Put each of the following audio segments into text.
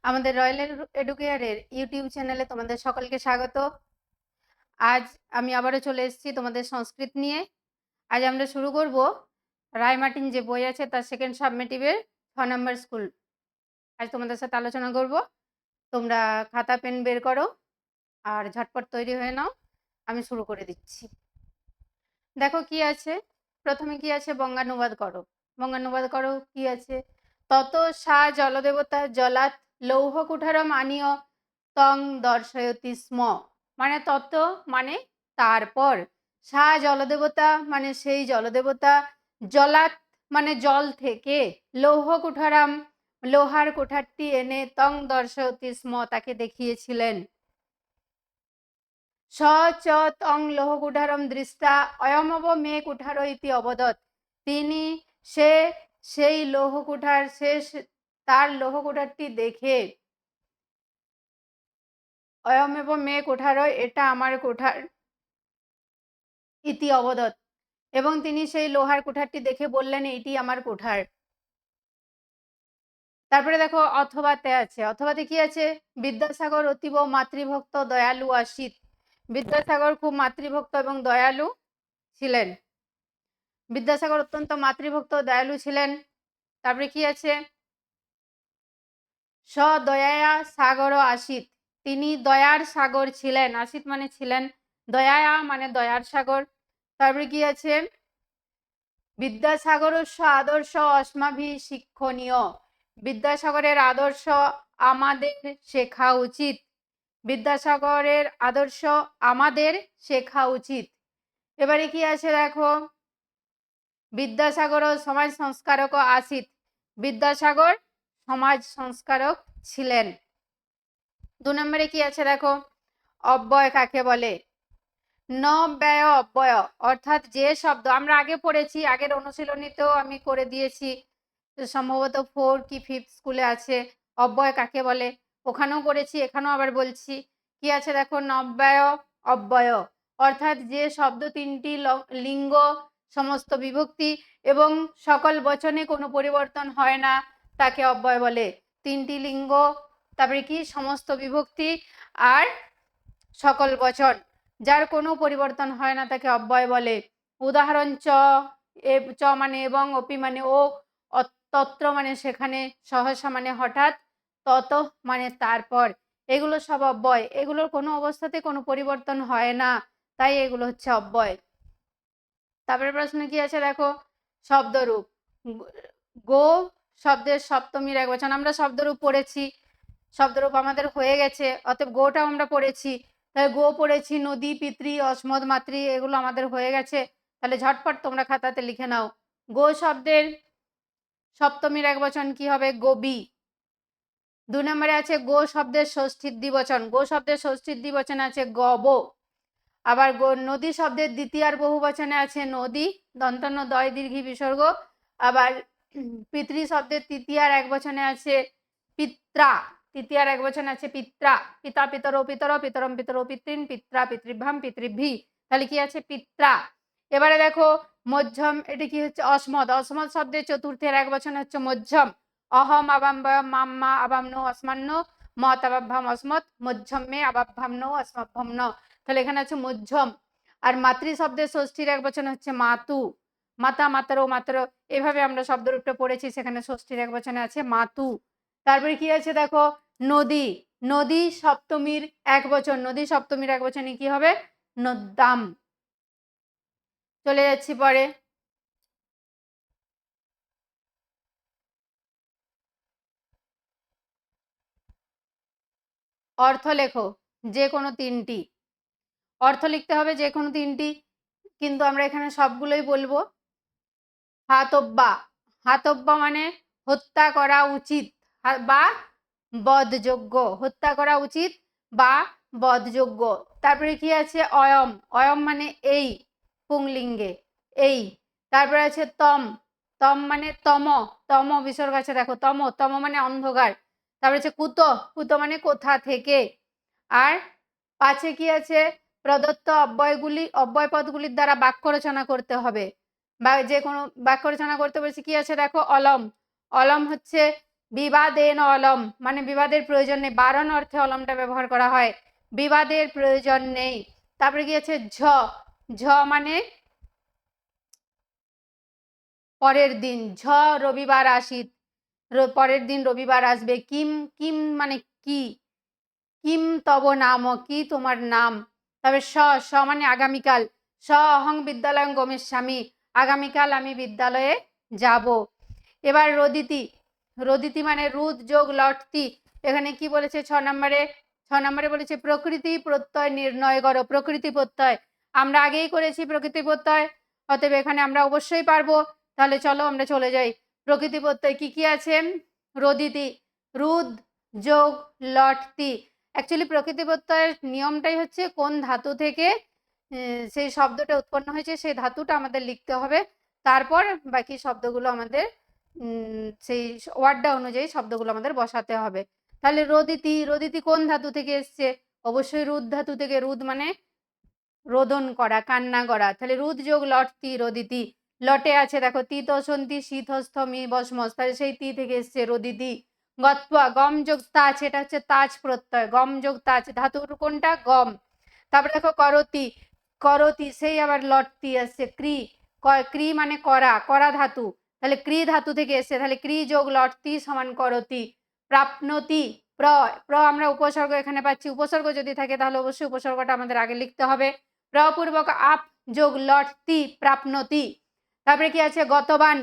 আমাদের royal এডুকেয়ারের YouTube চ্যানেলে তোমাদের সকলকে স্বাগত। আজ আমি আবারও চলে এসেছি তোমাদের সংস্কৃত নিয়ে। আজ আমরা শুরু করব রায় মার্টিন যে বই আছে তার সেকেন্ড সাবমেটিভের 6 নম্বর স্কুল। আজ তোমাদের সাথে আলোচনা করব। তোমরা খাতা পেন বের করো আর ঝটপট তৈরি হয়ে নাও। আমি শুরু করে দিচ্ছি। দেখো কি আছে, প্রথমে কি আছে বঙ্গানুবাদ করো। বঙ্গানুবাদ করো কি আছে, তত সা জলদেবতা জলাত লৌহ কুঠারম আনীয় তং দর্শয়তি স্ম। মানে তত মানে তারপর, সা জলদেবতা মানে সেই জলদেবতা, জলাত মানে জল থেকে, লৌহ কুঠারাম লোহার কুঠারটি এনে তং দর্শয়তি স্ম তাকে দেখিয়েছিলেন। স চ তং লোহ কুঠারম দৃষ্টা অয়মব মে কুঠার ইতি অবদৎ। তিনি সেই লৌহ কুঠার তার লৌহ কুঠারটি দেখে অয়মেব মে কুঠার, এটা আমার কুঠার, ইতি অবদৎ, এবং তিনি সেই লোহার কুঠারটি দেখে বললেন এইটি আমার কুঠার। তারপরে দেখো অথবাতে আছে, অথবাতে কি আছে, বিদ্যাসাগর অতীব মাতৃভক্ত দয়ালু আসিত। বিদ্যাসাগর খুব মাতৃভক্ত এবং দয়ালু ছিলেন। বিদ্যাসাগর অত্যন্ত মাতৃভক্ত দয়ালু ছিলেন। তারপরে কি আছে, সদয়া সাগর আসিত, তিনি দয়ার সাগর ছিলেন। আসিত মানে ছিলেন, দয়া মানে দয়ার সাগর। তারপরে কি আছে, বিদ্যাসাগর আদর্শ অস্মাভি শিক্ষণীয়। বিদ্যাসাগরের আদর্শ আমাদের শেখা উচিত। বিদ্যাসাগরের আদর্শ আমাদের শেখা উচিত। এবারে কি আছে দেখো, বিদ্যাসাগর সমাজ সংস্কারক আসিত। বিদ্যাসাগর সমাজ সংস্কারক ছিলেন। 2 নম্বরে কি আছে দেখো, অব্যয় কাকে বলে। ন ব্যয় অব্যয়, অর্থাৎ যে শব্দ আমরা আগে পড়েছি, আগের অনুশীলনীতেও আমি করে দিয়েছি, সম্ভবত 4 কি 5 স্কুলে আছে অব্যয় কাকে বলে, ওখানেও করেছি, এখানেও আবার বলছি। কি আছে দেখো, নব্যয় অব্যয়, অর্থাৎ যে শব্দ 3টি লিঙ্গ, সমস্ত বিভক্তি এবং সকল বচনে কোনো পরিবর্তন হয় না তাকে অব্যয় বলে। 3টি লিঙ্গ, তারপরে কি সমস্ত বিভক্তি আর সকল বচন, যার কোনো পরিবর্তন হয় না তাকে অব্যয় বলে। উদাহরণ চ মানে এবং, অপি মানে ও, তত্র মানে সেখানে, সহসা মানে হঠাৎ, তত মানে তারপর। এগুলো সব অব্যয়, এগুলোর কোনো অবস্থাতে কোনো পরিবর্তন হয় না, তাই এগুলো হচ্ছে অব্যয়। তারপরে প্রশ্ন কি আছে দেখো, শব্দরূপ। গো শব্দের সপ্তমীর একবচন, আমরা শব্দরূপ পড়েছি, শব্দরূপ আমাদের হয়ে গেছে, অতএব গোটাও আমরা পড়েছি। তাহলে গো পড়েছি, নদী, পিতৃ, অসমদ, মাতৃ, এগুলো আমাদের হয়ে গেছে। তাহলে ঝটপট তোমরা খাতাতে লিখে নাও, গো শব্দের সপ্তমীর একবচন কি হবে, গোবি। 2 নম্বরে আছে গো শব্দের ষষ্ঠীর দ্বিবচন। গো শব্দের ষষ্ঠীর দ্বিবচন আছে গব। আবার নদী শব্দের দ্বিতীয়ার বহুবচনে আছে নদী, দন্তন্য দয় দীর্ঘী বিসর্গ। আবার পিতৃ শব্দের তৃতীয়ার একবচনে আছে পিত্রা, তৃতীয়ার একবচনে আছে পিত্রা। পিতা পিতর পিতর, পিতরম পিতর পিতৃন, পিত্রা পিতৃভ্যাম পিতৃভ্যি, তাহলে কি আছে পিত্রা। এবারে দেখো মধ্যম, এটি কি হচ্ছে অসমদ। অসমদ শব্দের চতুর্থের একবচন হচ্ছে মধ্যম। অহম আবাম মাম্মা আবাম্ন অসমান্য, মত আবাভ্যাম অসমত, মধ্যমে আবাভ্যাম ন অসমভ্যাম ন, তাহলে এখানে আছে মধ্যম। আর মাতৃ শব্দের ষষ্ঠীর একবচন হচ্ছে মাতু, মাতা মাতরো মাতরো, এভাবে আমরা শব্দরূপটা পড়েছি, সেখানে ষষ্ঠীর একবচনে আছে মাতু। তারপরে কি আছে দেখো, নদী। নদী সপ্তমীর একবচন, নদী সপ্তমীর একবচনে কি হবে, নদ্যাম। চলে যাচ্ছি পরে, অর্থ লেখো যে কোনো 3টি। অর্থ লিখতে হবে যে কোনো 3টি, কিন্তু আমরা এখানে সবগুলোই বলবো। হাতব্যা, হাতব্যা মানে হত্যা করা উচিত বা বধযোগ্য, হত্যা করা উচিত বা বধযোগ্য। তারপরে কি আছে অয়ম, অয়ম মানে এই, পুংলিঙ্গে এই। তারপরে আছে তম, তম মানে তম, তম বিসর্গ আছে দেখো, তম, তম মানে অন্ধকার। তারপরে আছে কুত, কুত মানে কোথা থেকে। আর পাশে কি আছে, প্রদত্ত অব্যয় পদগুলির দ্বারা বাক্য রচনা করতে হবে, বা যে কোনো বাক্য রচনা করতে বলছি। কি আছে দেখো, অলম, অলম হচ্ছে বিবাদেন অলম মানে বিবাদের প্রয়োজন নেই, বারণ অর্থে অলমটা ব্যবহার করা হয়, বিবাদের প্রয়োজন নেই। তারপরে কি আছে ঝ, ঝ মানে পরের দিন, ঝ রবিবার আসিত, পরের দিন রবিবার আসবে। কিম, কিম মানে কি, কিম তব নাম, কি তোমার নাম। তবে স, স মানে আগামীকাল, স অহং বিদ্যালয়ং গমিষ্যামি, আগামীকাল আমি বিদ্যালয়ে যাব। এবার রদিতি, রদিতি মানে রুদ যোগ লটতি, এখানে কি বলেছে 6 নম্বরে, 6 নম্বরে বলেছে প্রকৃতি প্রত্যয় নির্ণয় করো, প্রকৃতি প্রত্যয় আমরা আগেই করেছি প্রকৃতি প্রত্যয়, অতএব এখানে আমরা অবশ্যই পারবো। তাহলে চলো আমরা চলে যাই। প্রকৃতি প্রত্যয় কি কি আছে, রদিতি রুদ যোগ লটতি। অ্যাকচুয়ালি প্রকৃতি প্রত্যয়ের নিয়মটাই হচ্ছে কোন ধাতু থেকে সেই শব্দটা উৎপন্ন হয়েছে সেই ধাতুটা আমাদের লিখতে হবে, তারপর বাকি শব্দগুলো আমাদের সেই ওয়ার্ডটা অনুযায়ী শব্দগুলো আমাদের বসাতে হবে। তাহলে রদিতি, রদিতি কোন ধাতু থেকে এসছে, অবশ্যই রুদ ধাতু থেকে, রুদ মানে রোদন করা, কান্না করা। তাহলে রুদ যোগ লটতি রদিতি, লটে আছে দেখো তিতসন্তি শীতস্থ মি বসমস, তাহলে সেই তি থেকে এসছে রদিতি। গত্বা, গম যোগ তাজ, এটা হচ্ছে তাজ প্রত্যয়, গম যোগ তাজ, ধাতুর কোনটা গম। তারপরে দেখো করতি, করতি সেই আবার লটতি আসছে ক্রি, ক্রি মানে করা, করা ধাতু, তাহলে ক্রি ধাতু থেকে এসছে, তাহলে ক্রি যোগ লটতি সমান করতি। প্রাপ্নতি, প্র, প্র আমরা উপসর্গ এখানে পাচ্ছি, উপসর্গ যদি থাকে তাহলে অবশ্যই উপসর্গটা আমাদের আগে লিখতে হবে। প্রপূর্বক আপ যোগ লটতি প্রাপ্নতি। তারপরে কি আছে গতবান,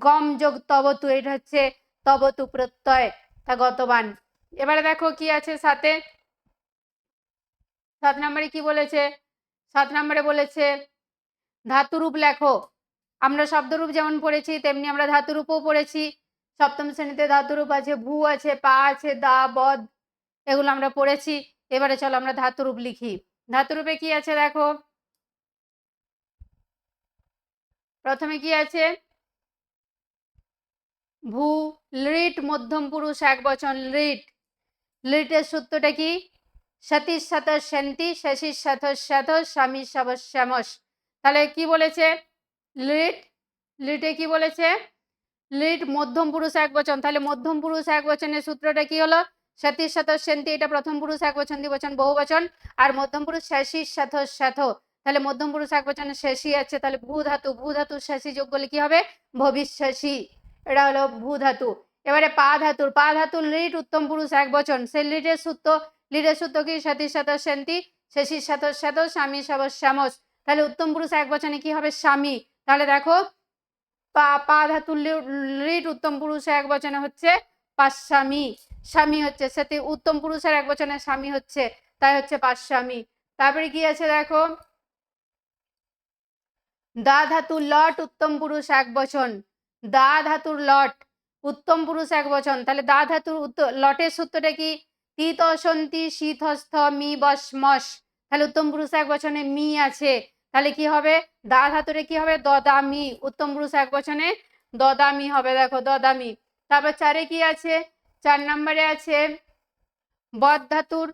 গম যোগ তবতু, এটা হচ্ছে তবতু প্রত্যয়, তা গতবান। এবারে দেখো কি আছে সাথে, 7 নম্বরে কি বলেছে, 7 নম্বরে বলেছে ধাতুরূপ লেখো। আমরা শব্দরূপ যেমন পড়েছি তেমনি আমরা ধাতুরূপও পড়েছি, সপ্তম শ্রেণীতে ধাতুরূপ আছে, ভূ আছে, পা আছে, দা বদ, এগুলো আমরা পড়েছি। এবারে চলো আমরা ধাতুরূপ লিখি। ধাতুরূপে কি আছে দেখো, প্রথমে কি আছে ভূ, লিট মধ্যম পুরুষ এক বচন লিট, লিটের সূত্রটা কি সতীশ শত শান্তি শশী শত শত স্বামী শ্যামস। তাহলে কি বলেছে লিট, লিটে কি বলেছে লিট মধ্যম পুরুষ এক বচন, তাহলে মধ্যম পুরুষ এক বচনের সূত্রটা কি হলো সতীশ শত শান্তি, এটা প্রথম পুরুষ এক বচন দ্বিবচন বহু বচন, আর মধ্যম পুরুষ শশী শত শত, তাহলে মধ্যম পুরুষ এক বচনে শশী আছে, তাহলে ভূ ধাতু, ভূ ধাতু শশী যোগ করলে কি হবে ভবিষ্যসী, এটা হলো ভূ ধাতু। এবারে পা ধাতুর, পা ধাতুর লিট উত্তম পুরুষ এক বচন, সেই লিটের সূত্র, লিটের সূত্র কি সতীশ শত শান্তি শশী শত শত স্বামী শ্যামস, তাহলে উত্তম পুরুষ এক বচনে কি হবে স্বামী। তাহলে দেখো পা ধাতুর লিট উত্তম পুরুষ এক বচনে হচ্ছে পাস্বামী, স্বামী হচ্ছে, সাথে উত্তম পুরুষের এক বচনে স্বামী হচ্ছে, তাই হচ্ছে পাস্বামী। তারপরে কি আছে দেখো দা ধাতুর লট উত্তম পুরুষ এক বচন, দা ধাতুর লট উত্তম পুরুষ এক বচন, তাহলে দা ধাতুর লটের সূত্রটা কি তিতসন্তি শীতস্থ মি বসমস, তাহলে উত্তম পুরুষ এক বচনে মি আছে, তাহলে কি হবে দা ধাতুরে কি হবে দদামি, উত্তম পুরুষ এক বচনে দদামি হবে, দেখো দদামি। তারপর 4 কি আছে, 4 নম্বরে আছে বদ ধাতুর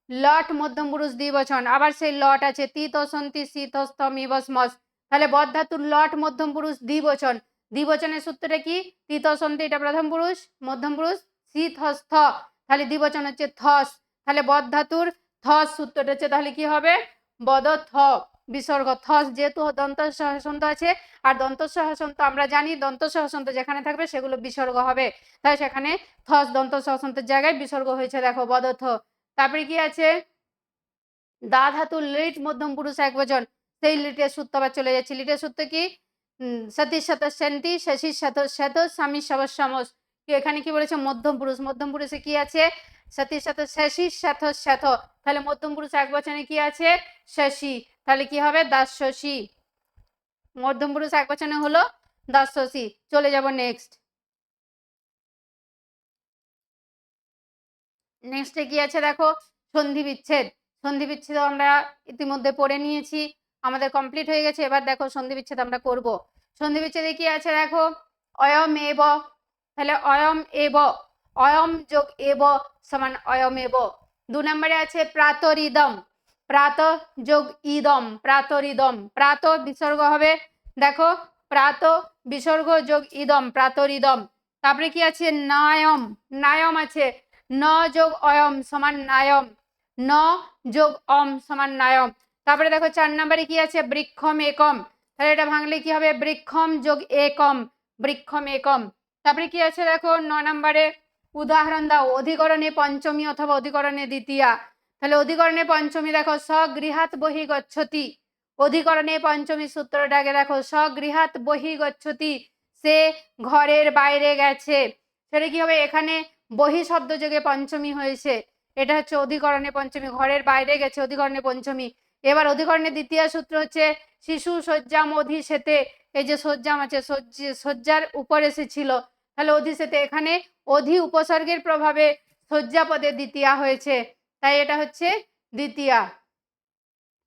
লট মধ্যম পুরুষ দ্বিবচন, আবার সেই লট আছে তিতসন্তি শীতস্থ মি বসমস, তাহলে বদ ধাতুর লট মধ্যম পুরুষ দ্বিবচন, দ্বিবচনের সূত্রটা কি তিতসন্তি এটা প্রথম পুরুষ মধ্যম পুরুষ শীতস্থ, তাহলে দ্বিবচন হচ্ছে থস, তাহলে বদ ধাতুর থস সূত্রটা হচ্ছে তাহলে কি হবে বদ থ বিসর্গ, থস যেহেতু দন্ত সহাসন্ত আছে, আর দন্ত সহাসন্ত আমরা জানি দন্ত সহাসন্ত যেখানে থাকবে সেগুলো বিসর্গ হবে, তাই সেখানে থস দন্ত সহাসন্তের জায়গায় বিসর্গ হয়েছে দেখো বদথ। তারপরে কি আছে দা ধাতুর লিট মধ্যম পুরুষ এক বচন, সেই লিটের সূত্র আবার চলে যাচ্ছে, লিটের সূত্র কি সতীশ শত শান্তি শশী শত শত স্বামী সমস, এখানে কি বলেছে মধ্যম পুরুষ, মধ্যম পুরুষে কি আছে সতীশ শত শশী শত শত, তাহলে মধ্যম পুরুষ এক বচনে কি আছে শশী, তাহলে কি হবে দাসশী, মধ্যম পুরুষ এক বচনে হলো দাসশী। চলে যাব নেক্সট, নেক্সটে কি আছে দেখো সন্ধি বিচ্ছেদ, সন্ধি বিচ্ছেদ আমরা ইতিমধ্যে পড়ে নিয়েছি, আমাদের কমপ্লিট হয়ে গেছে। এবার দেখো সন্ধি বিচ্ছেদ আমরা করব। সন্ধি বিচ্ছেদে কি আছে দেখো অয়ম এব, তাহলে অয়ম এব, অয়ম যোগ এব সমান অয়ম এব। 2 নম্বরে আছে প্রাতরিদম, প্রাত যোগ ইদম, প্রাতরিদম, প্রাত বিসর্গ হবে দেখো প্রাত বিসর্গ যোগ ইদম প্রাতরিদম। তারপরে কি আছে নায়ম, নায়ম আছে, ন যোগ অয়ম সমান নায়ম, ন যোগ অম সমান নায়ম। তারপরে দেখো 4 নম্বরে কি আছে বৃক্ষম একম, তাহলে এটা ভাঙলে কি হবে বৃক্ষম যোগ একম, বৃক্ষম একম। তারপরে কি আছে দেখো 9 নম্বরে উদাহরণ দাও অধিকরণে পঞ্চমী অথবা অধিকরণে দ্বিতীয়া। তাহলে অধিকরণে পঞ্চমী দেখো স্বগৃহাৎ বহি গচ্ছতি, অধিকরণে পঞ্চমী সূত্রটাকে দেখো স্বগৃহাৎ বহি গচ্ছতি, সে ঘরের বাইরে গেছে। সেটা কি হবে এখানে বহি শব্দ যোগে পঞ্চমী হয়েছে, এটা হচ্ছে অধিকরণে পঞ্চমী, ঘরের বাইরে গেছে অধিকরণে পঞ্চমী। এবার অধিকরণে দ্বিতীয় সূত্র হচ্ছে শিশু শয্যাম অধিশেতে, এই যে শয্যাম আছে শয্যার উপর এসেছিল, তাহলে অধিশেতে এখানে অধি উপসর্গের প্রভাবে শয্যা পদে দ্বিতীয়া হয়েছে, তাই এটা হচ্ছে দ্বিতীয়া।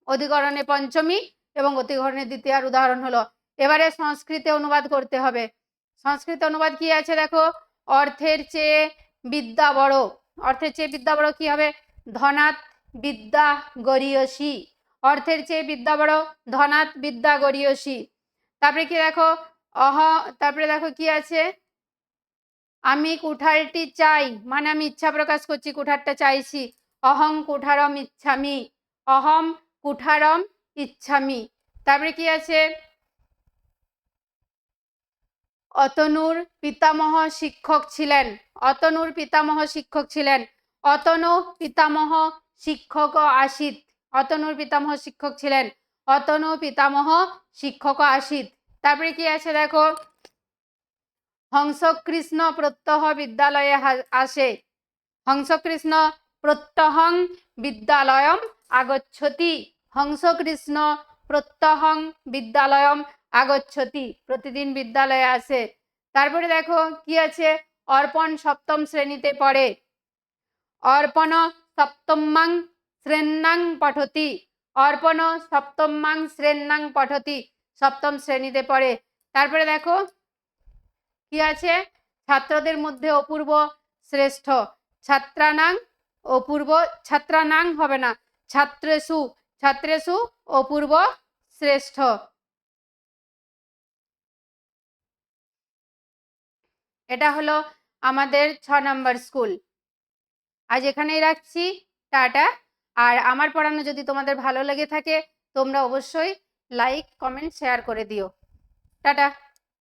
অধিকরণে পঞ্চমী এবং অধিকরণে দ্বিতীয়ার উদাহরণ হলো। এবারে সংস্কৃতে অনুবাদ করতে হবে। সংস্কৃত অনুবাদ কি আছে দেখো অর্থের চেয়ে বিদ্যা বড়, অর্থের চেয়ে বিদ্যা বড় কি হবে ধনাৎ বিদ্যা গরীয়সী, অর্থের চেয়ে বিদ্যা বড় ধনাৎ বিদ্যা গরীয়সী। তারপরে কি দেখো তারপরে দেখো কি আছে আমি কুঠারটি চাই, মানে আমি ইচ্ছা প্রকাশ করছি কুঠারটা চাইছি, অহং কুঠারম ইচ্ছামি, অহম কুঠারম ইচ্ছামি। তারপরে কি আছে অতনুর পিতামহ শিক্ষক ছিলেন, অতনুর পিতামহ শিক্ষক ছিলেন, অতনু পিতামহ শিক্ষক আসিত, অতনুর পিতামহ শিক্ষক ছিলেন, অতনু পিতামহ শিক্ষক আসিত। তারপরে কি আছে দেখো হংসকৃষ্ণ প্রত্যহ বিদ্যালয়ে আসে, হংসকৃষ্ণ প্রত্যহং বিদ্যালয়ম আগচ্ছতি, হংসকৃষ্ণ প্রত্যহং বিদ্যালয়ম আগচ্ছতি, প্রতিদিন বিদ্যালয়ে আসে। তারপরে দেখো কি আছে অর্পণ সপ্তম শ্রেণীতে পড়ে, অর্পণ সপ্তমাং শ্রেণাং পঠতি, অর্পণ সপ্তমাং শ্রেণাং পঠতি, সপ্তম শ্রেণীতে পড়ে। তারপরে দেখো কি আছে ছাত্রদের মধ্যে অপূর্ব শ্রেষ্ঠ, ছাত্রানাং অপূর্ব, ছাত্রানাং হবে না ছাত্রেষু, ছাত্রেষু অপূর্ব শ্রেষ্ঠ। এটা হলো আমাদের 6 নম্বর স্কুল। আজ এখানেই রাখছি, টাটা। আর আমার পড়ানো যদি তোমাদের ভালো লেগে থাকে তোমরা অবশ্যই লাইক কমেন্ট শেয়ার করে দিও, টাটা।